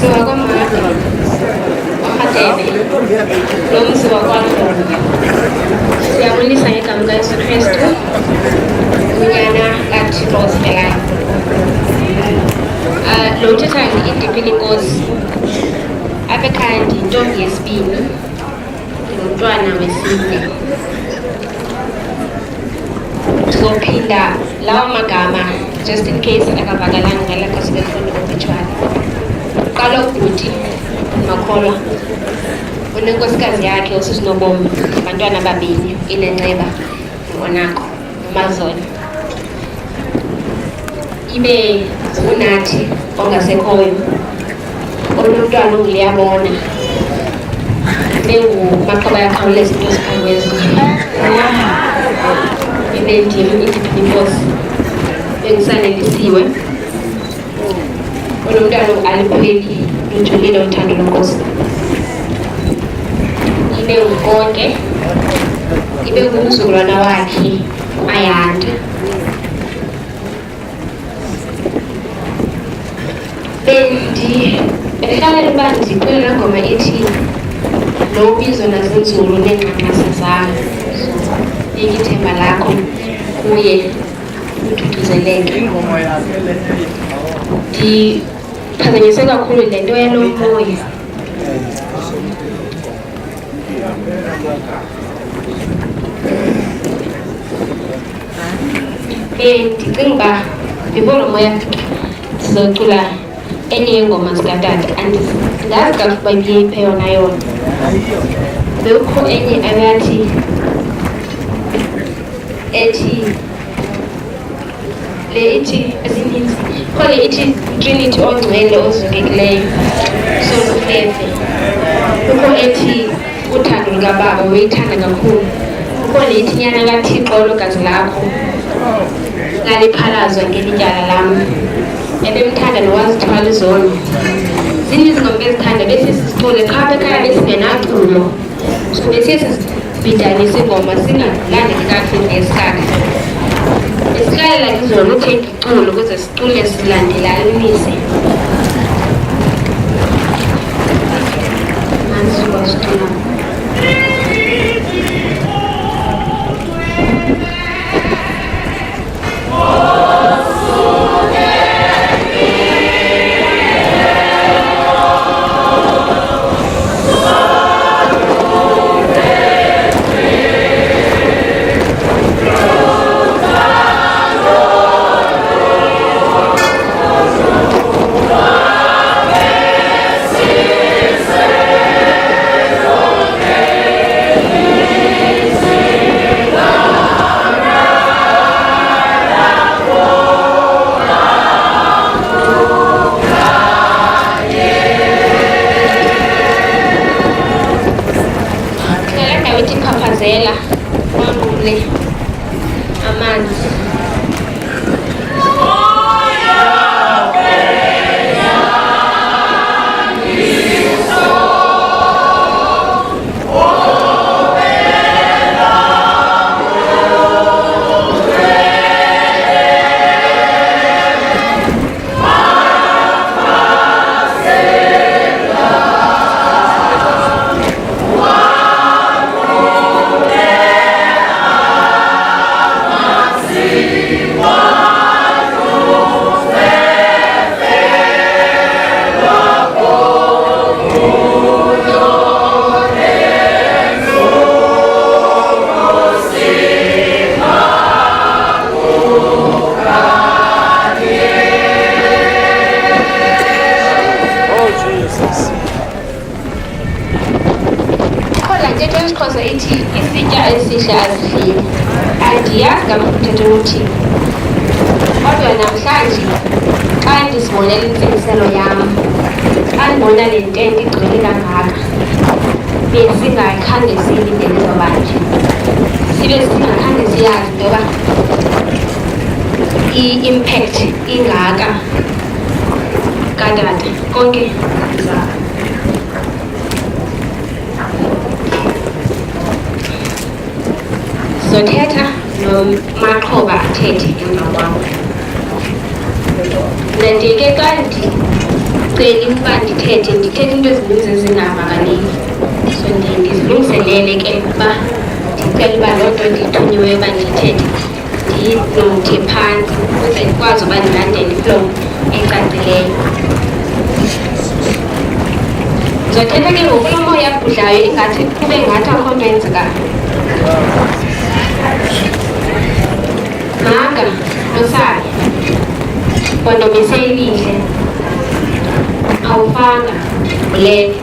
siwakwamama wakhatebe lo mzi wakwalo siyabulisa ngegama likaYesu Kristu unyana kaThixo osivelayo. Lo uthetha iDiphile Inkosi. Apha ekhaya ndiyintombi yesibini, ndingumntwana wesine. Ndizophinda lawo magama just in case akavakalanga ngala khosi befuna obituary. Uqala ubhuti Makholwa unenkosikazi yakhe uSisinobomi, abantwana ababini, inenceba uNonako noMazolo. Ibe uNathi ongasekhoyo onomntwana onguliyabona benguMaqaba yaqhawuleza into ezikhangwezi. Ibe ndim iDiphile Inkosi bengisanelisiwe onomntwana uAlipheli lujulile uthando lwenkosi. Ibe uKonke, ibe ngumzukulwana wakhe uMayanda. Behlala uba ndicule laa ngoma ethi lo bizo nazinzulu neenqanqasa zam, beka ithemba lakho kuye uthuthuzeleke. Ndiphazanyiswe kakhulu le nto yalo moya. Ndicinga uba before lo moya sizocula enye yeengoma zikatata. Andazi kakuhle uba ibiyephi yona yona. Bekukho enye ayathi ethi le ithi ezininzi kho le ithi Trinity ongcwele ozukekileyo solufefe. Kukho ethi uthando lukababa uyithanda kakhulu. Kukho le ithi nyana kaThixo logazi lakho laliphalazwa ngelityala lam ebemthanda nowazithwala izono. Zininzi ngoma ezithanda besisicule qha apha ekhaya besingenaculo, so besiye sizibhidanisa iingoma singalandeli kakuhle ngesikhathi. Besihlalela izolo uthenga iculo ukuze sicule silandelanise. Manzukwa wangule amanzi. isiXhosa ithi isitya esihle azifili. Andiyazi ngamathetho uthini, kodwa namhlanje xa ndizibonela intsingiselo yam, xa ndibona le ntente igcwele kangaka, besingakhange siyilindele izobanje, sibe singakhange siyazi into yoba i-impact ingaka katata konke zothetha noMaqoba athethe emva kwam. Mna ndiyeke kanti celi ukuba ndithethe into ezininzi ezingavakaliyo. So ndizilungiselele ke ukuba ndicela uba loo nto ndiyithunyiweyo uba ndiyithethe ndiyinothe phantsi ukuze ndikwazi uba ndilandele iflow ecacileyo. Ndizothetha ke ngoku lo moya abhudlayo ingathi kube ngathi akho nto yenzekayo. Maga noSayo mpondomise elihle, awufanga ulele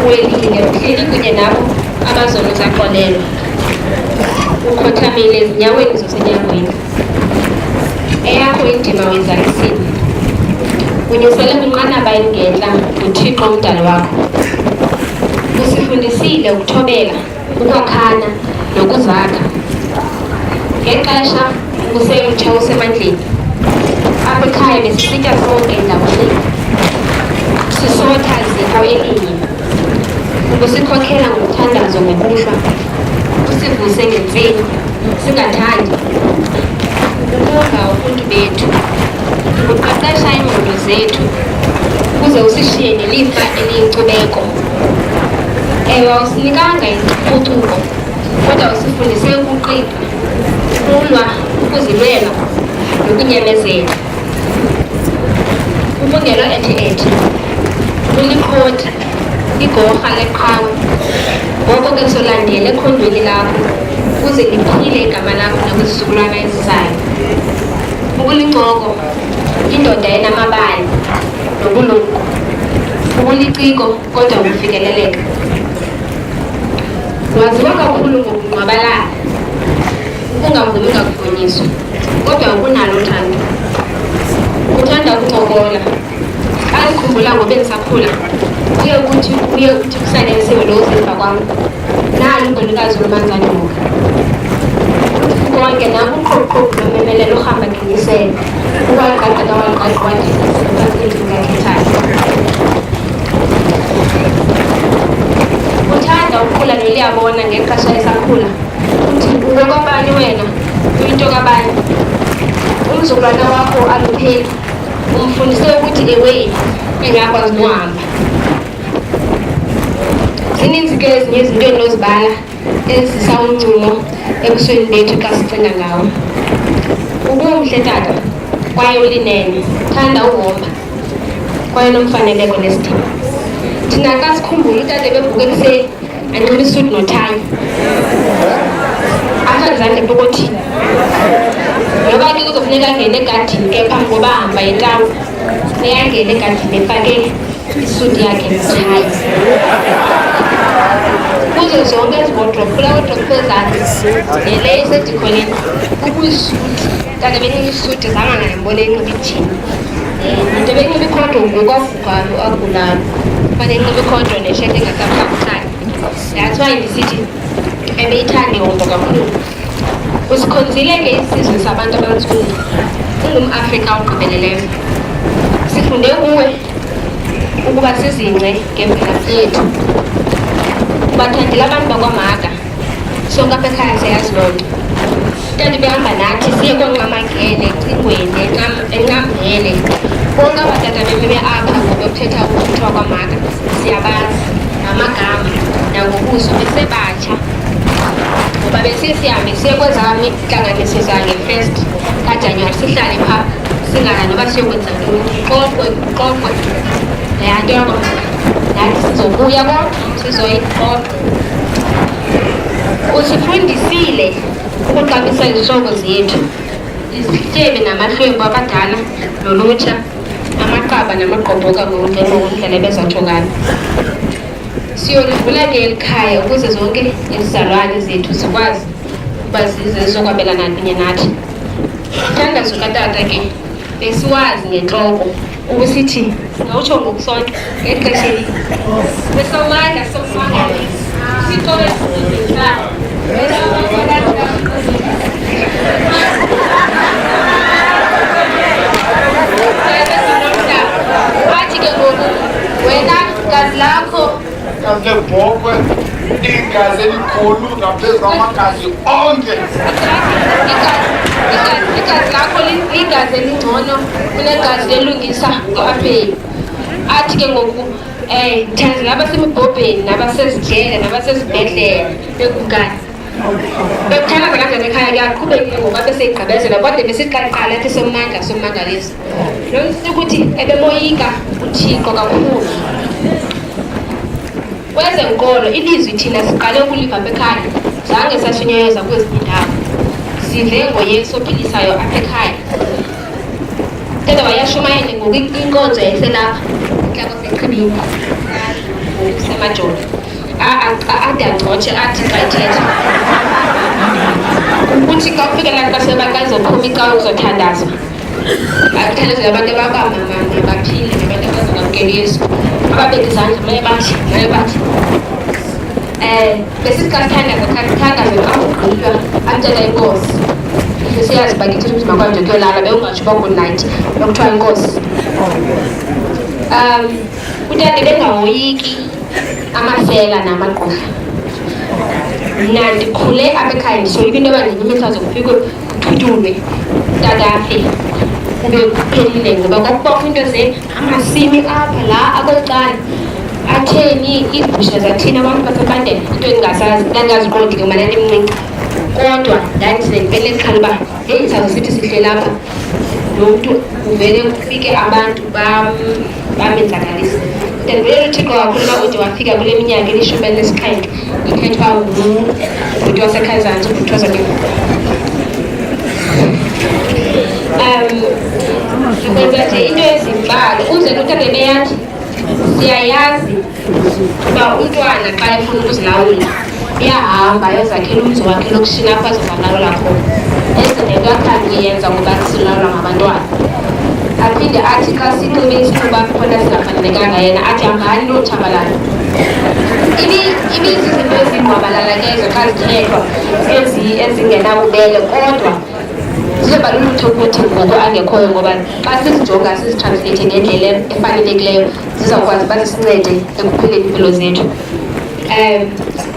uwelile uhleli kunye nabo abazono zaxolelwa, ukhothamile ezinyaweni zosenyangweni. Eyakho indima wenzalisile, unyusele kwinqanaba elingentla nguThixo umdali wakho. Usifundisile ukuthobela, ukwakhana nokuzakha. Ngexesha ubusemtsha usemandleni, apha ekhaya besisitya sonke ndawonye, sisotha ziko elinye. Ubusikhokhela ngomthandazo ngokuhlwa, usivuse ngentsini singathandi. Ukonga ubuntu bethu, uqeqesha iingqondo zethu ukuze usishiye nelifa eliyinkcubeko. Ewe awusinikanga impucuko, kodwa usifundise ukuqiqa, ukulwa, ukuzilwela nokunyamezela. Ubungelo ethe-ethe, uliqhotha, igorha leqhawe. Ngoko ke solandela ekhondweni lakho ukuze liphile igama lakho nakwizizukulwana ezizayo. Ubulincoko, indoda enamabali nobulumko. Ubuliciko kodwa ubufikeleleka. Waziwa kakhulu ngokungqwabalala, ukungavumi ngakuvunyiswa, kodwa ukunalo uthando. Uthanda ukuncokola. Azikhumbula ngoba endisakhula uye uthi kusanelisiwe lo usemva kwam, nalo unkosikazi uNomanzanduka. Konke nabo uqoqoqo nomemelela uhamba ngemisele, uwaliqaqeka waliqaqe wadingakhethayo. Uthanda ukukhula noliyabona ngexesha esakhula. Uthi ukwabani wena, uyinto kabani. Umzukulwana wakho alupheli, umfundise ukuthi ewe engakwazi nohamba. Zininzi ke ezinye izinto endinozibala ezisa uncumo ebusweni bethu xa sicinga ngawo. Ubumhle tata, kwaye ulinene, thanda uhomba, kwaye nomfaneleko nesidima. Thina xa sikhumbula utata bevuka ekuseni anxiba isuti nothayi, apha ngezandla epokothini. Noba ke kuzofuneka angene egadini ke phambi koba ahamba etawu, funeka angene egadini efake isuti yakhe nothayi. Kuzo zonke ezibodrophu, kulaa wodrophu ezantsi nele esedikhoneni kukho isuti. Tata benxiba isuti zanga ngayembona enxiba ithini. Into benxiba ikhodro ngoku agulayo, fane enxiba ikhodro nesheti engasafakuthayo. That's why ndisithi ebeyithanda ihombo kakhulu. Usikhonzile ke isizwe sabantu abantsundu, ungumAfrika ogqibeleleyo. Sifunde kuwe ukuba sizingce ngemvelaphi yethu. Ubathandile abantu bakwamaga, sonke apha ekhaya siyazi loo nto. Tata behamba nathi siye kooNcamagele, eCingweni, eNcambele. Bonke abatata bebe apha ngokuthetha ukuthi wakwamaga siyabazi ngamagama nangobuso besebatsha. Ngoba besisihambe siye kwezam intlanganiso zange-1 kaJanuwari, sihlale phaa singala noba siyokwenza ntoni. Qoqwe laa nto yakwamaga, nathi sizobuya kodwa sizoyixoxa. Usifundisile ukuxabisa izihlobo zethu, izityebi namahlwempu abadala nolutsha, amaqaba namagqobhoka ngokundlela ebezatsho ngalo. Siyolivula ke elikhaya ukuze zonke izizalwane zethu zikwazi ukuba zizokwabelana kunye nathi. Uthandazo katata ke besiwazi ngentloko, ubusithi ngawutsho ngokusonto ngexesheni besomandla sokumangalisa sixobe sizihlala. Athi ke ngoku wena gazi lakho lebhokhwe igazi elikhulu ngaphezu kwamagazi onke. igazi lakho igazi elingcono kunegazi elungisa ku-apeni. Athi ke ngoku thina nabasemibhobheni nabasezijele nabasezibhedlela bekukani bekuthandaza kanjani ekhaya kuyaqhubekile ngoba beseyigqibezela kodwa besiqaqala ethi sommangalisi lo ukuthi ebemoyika uThixo kakhulu. Kwezenkolo ilizwi thina siqale ukuliva apha ekhaya zange sashunyayeza kwezinye indawo, sive ngoYesu ophilisayo apha ekhaya. Tata wayashumayele ngoku inkonzo yayiselapha intlako seqhibini ngokusemajoni ade ancotshe athi xa ithetha ukuthi xa kufikela kasebakazophuma icawa uzothandazwa akuthandazela abantu ababamamama baphile nabantu abazongamkeli Yesu ababeka izandla maye bathi besisithandaza xa ugqilwa amtshela inkosi siyazi bakithi ukuthi makwanje kuyolala bewungatsho uba good night bekuthiwa inkosi. Utata bengawoyiki amafela namagqirha. Mna ndikhule apha ekhaya ndisoyika into yoba ngenye imihla zokufika kuthutyulwe utata afe kube kuphelile ngoba kwakubakho into amasimi apha la akwecala atheni iigusha zathina abantu basebandela into endingazazi ndangaziqondi ke umana ndimncinci kodwa ndandisempele xhala uba heyi sazisithi sihle lapha lo mntu uvele kufike abantu bamenzakalisa. Ndivele uThixo kakhulu uba ude wafika kule minyaka elishumi elinesixhenxe iphethwa ngubhuti waseKhazantsi ubhuti wazaleni. Ndikwenza nje into ezimbalwa uze utata beyathi siyayazi uba umntwana xa efuna ukuzilawula uyahamba ayozakhela umzi wakhe lokishini apho azozalawula khona. Ezinento athanda uyenza ngoba silawula ngabantwana. Aphinde athi xa siqime isithuba khona singafanelekanga yena athi hambani notshabalala. Ibizizinto ezingwabalala ke ezo xa zithethwa ezingenabubele kodwa zizoba lulutho ukuthi ngoku angekhoyo ngoba xa sizijonga sizitranslate ngendlela efanelekileyo zizawukwazi uba zisincede ekuphileni impilo zethu.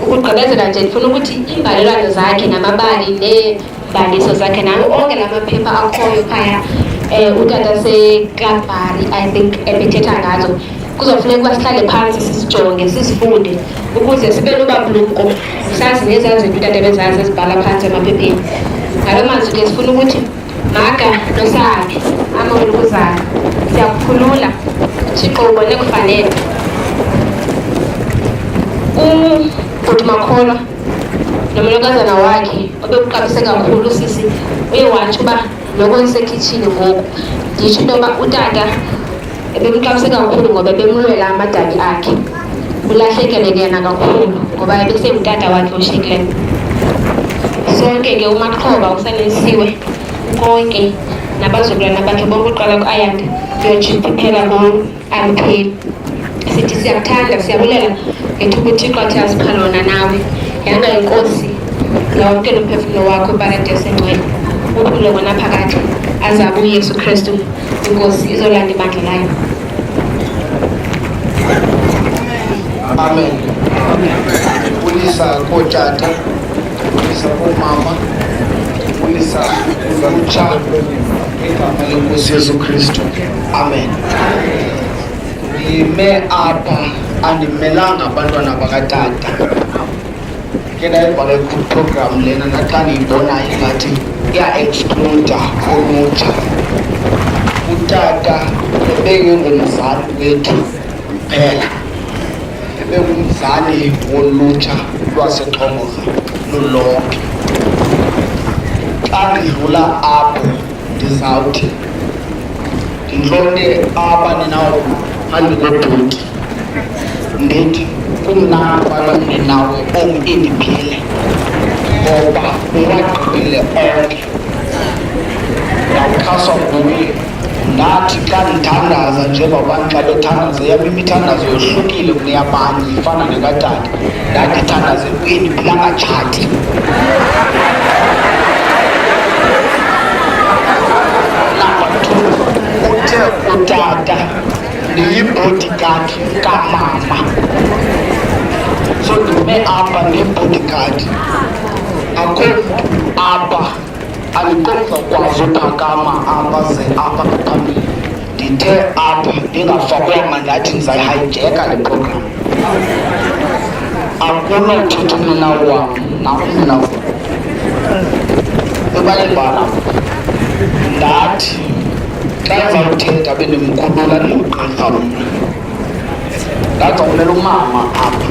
Ukugqibezela nje ndifuna ukuthi iimbalelwano zakhe namabali neembaliso zakhe nayo onke la maphepha akhoyo phaya utata seKlabhari I think ebethetha ngazo kuzofuneka uba sihlale phantsi sizijonge sizifunde ukuze sibe nobabulumko sazi nezazinto utata bezazi ezibhala phantsi emaphepheni. Ngalo mazwi ke sifuna ukuthi Maga noSabi amawulukuzana siyakukhulula Thixo ubone kufanele ubhuti Makholwa nomlokazana wakhe obekuqabise kakhulu usisi uye watsho uba loko isekitshini ngoku nditsho into yoba utata ebemqabise kakhulu ngoba ebemlwela amadabi akhe ulahlekele yena kakhulu ngoba ebesengutata wakhe oshikileyo. Sonke ke uMaqhoba usanelisiwe konke nabazukulwana bakhe bonke uqala ku-Ayanda kuyojiphela ku-Ampheli. Sithi siyakuthanda siyabulela ngethuba uThixo athi azipha lona nawe yanga inkosi yonke nomphefumlo wakho eparadesi engcwele ukhule wona phakathi azabe uYesu Kristu inkosi izolanda ibandla layo. Amen. Ulisa kotata, ulisa komama, ulisa ulutsha igama lenkosi Yesu Kristu. Amen. Ndime apha andimelanga abantwana bakatata. Ke ndayibhale ku-program lena nathanda iyibona ingathi iya-excluda ulutsha. Utata ebengengumzali wethu phela, ebengumzali wolutsha lwaseXhomorha lulonke. Xa ndidlula apho ndizawuthi ndintlonte abaninawo phambi kwebhodi ndithi kumnapa ninawe ongindiphile ngoba uwagqibile onke. Ndawuxhaswa nguye ndathi xa ndithandaza njengobantu xa bethandaza yam imithandazo yohlukile kuneyabanye ifana nekatata ndandithandaze kuye ndiphila ngatshati. Number 2, uthe utata ndiyi-bodyguard kamama, so ndime apha nge-bodyguard. Akho apha andiqonda ukwazi uphakama apha ze apha phambili ndithe apha ndingafakwanga ndathi ndizayihayijeka le program akunothetha umnina wam nakumnina wam ebalibala ndathi xa ndizawuthetha bendimkhulula ndingugqirha mna ndajongela umama apha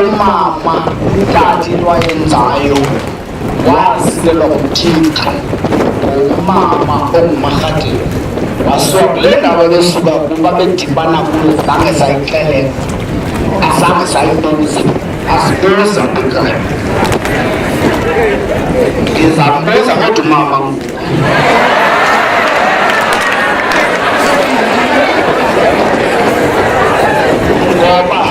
umama utata into ayenzayo wasilelwa nguThixo ngumama ongumarhadeni wasuka kule ndawo besuka kuba bedibana kuyo zange sayixelela azange sayibuza asibuza bekhaya ndizambuza kodwa umama ngoba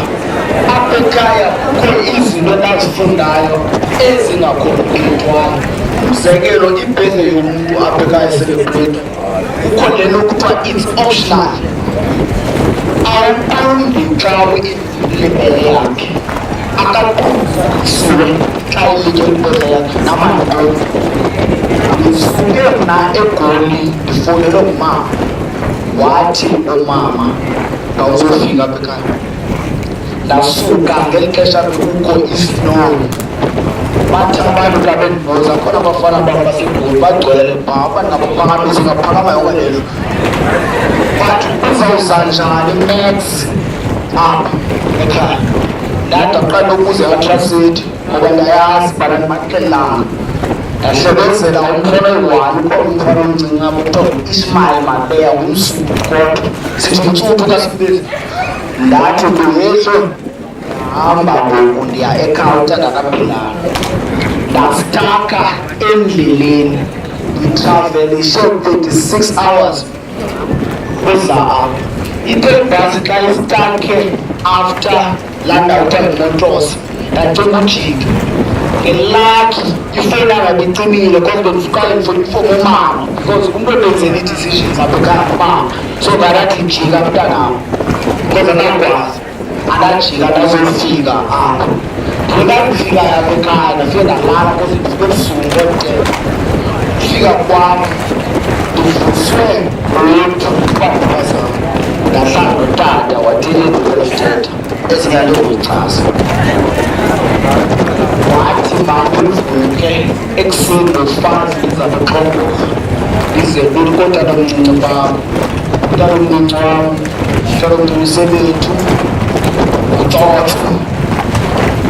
apha ekhaya kukho izinto endazifundayo ezingakhomplikethwayo umzekelo ibheze yomntu apha ekhaya eseleqwethu kukho le nto kuthiwa it's optional awuqondi xa ilibele yakhe akaqondisiwe xa ilitye ibheze yakhe namantoni ndisuke mna egoli ndifowunelwe ngumama wathi umama ngawuzofika apha ekhaya ndasuka ngeli xesha bekukho isnow bathi abantu xa bendibuza khona abafana bam basegoli bagcwele pha abantu ngabaphakamisi ngaphakama yokwelelo bathi uzawuza njani max apha ekhaya ndaqala ukuze atracity ngoba ndayazi bana ndimaqelanga ndahlebezela umkhona oyi-1 umkhona omncinci apho kuthiwa ngu-Ismail Mabeya ngumsuku kodwa sithi ntsuku kasibili ndathi kuyesu hamba ngoku ndiya ekhawunta ndakaphilana ndastaka endleleni nditravelishe 36 hours kuza apha into ibhasi xa istake after laa ndawo kuthiwa nguMontrosa ndacinga ujika ngelakhi ifowuni angabicimile because bendifuqale ndifowuni umama because umntu ebenzela ii-decisions apha ekhaya umama so ngarathi jika mntanam because andakwazi andajika ndazofika apha ndikafika apha ekhaya ndafike ndalala because ndifike ebusuku ngokuthetha ndifika kwam ndivuswe ngumntu ubabazam ndahlala notata wathile ndikuzithetha ezinyalo kuyichasa wathi makuvuke ekuseni ngo-5 ndizabexhomborha ndize kuthi kotata omncinci bam utata omncinci wam utata omncinci sebethu utsotso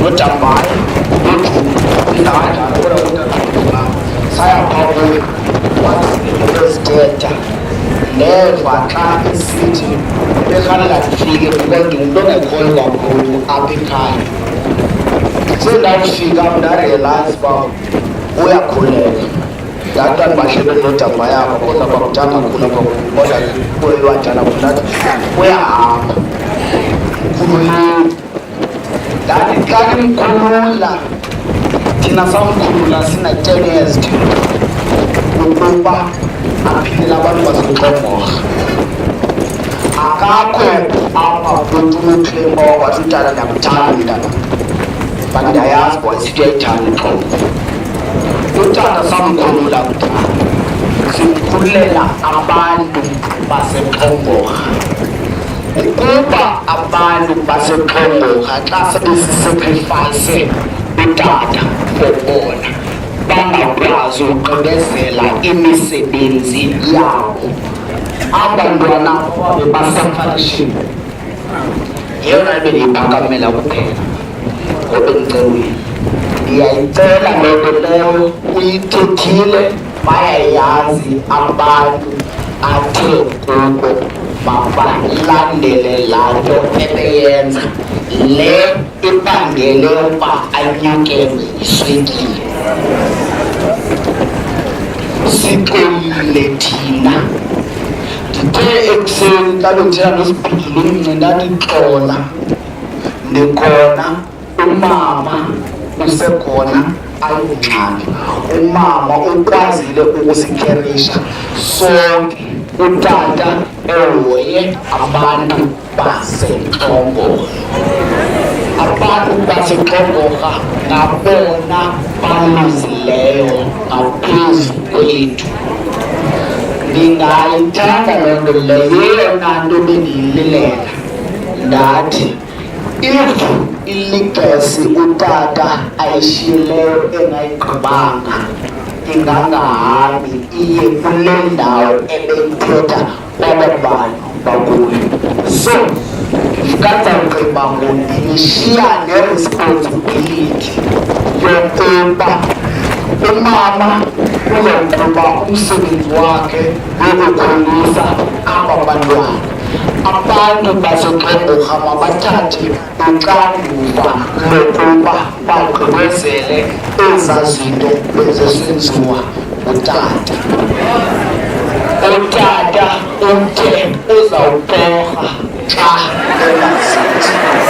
nodambayo nodumo indakanjalo kodwa kotata bam sayaphakuyo wazinto ezithetha ndeva xa esithi bekhana ndifike because ndingumntu ongekhoyo kakhulu apha ekhaya sendawufika ndarealize uba uyakhuleka ndathi ndibahlebe nodamba yakho kodwa bakutanga khulu apha kodwa kuyiwajana ndathi uyahamba mkhululeni ndathi xa ndimkhulula thina samkhulula sina-10 years ukuba aphilele abantu basemxhomorha akakho apha kuthi umklemba wathi utata ndiyamthanda mntana but ndiyayazi boy sithi uyayithanda ixhobo utata samkhulula kudala simkhululela abantu basemxhomorha ukuba abantu basemxhomorha xa sebesisacrifice utata for bona bangakwazi ukugqibezela imisebenzi yabo abantwana babe basafarishini yeyona ibe ndiyiphakamela kuphela ngoba emceweni ndiyayicela loo nto leyo uyithethile bayayazi abantu athe kubo mabalandele laa nto ebeyenza le ibangele uba anyukelwe yiswekile sixolile thina ndithe ekuseni xa bendithetha nosibhidile umncinci ndathi xola ndikhona umama usekhona ayingxaki umama ukwazile ukusikherisha sonke utata ehoye abantu basentlongo abantu baseXhobhoka ngabona baluzileyo ngaphezu kwethu. Ndingayithanda loo nto leyo, yeyona nto bendiyililela. Ndathi if iligesi utata ayishiyileyo engayigqibanga ingangahambi iye kule ndawo ebeyithetha kwaba bantu bakuyo. So ngazawugqiba ndiyishiya neresponsibility yokuba umama uzawugqiba umsebenzi wakhe wokukhulisa aba bantwana. Abantu baseXhobhoka mabathathe uxanduva lokuba bagqibezele ezaa zinto bezisenziwa utata. Utata uthe uzawutorha xa engazinzi.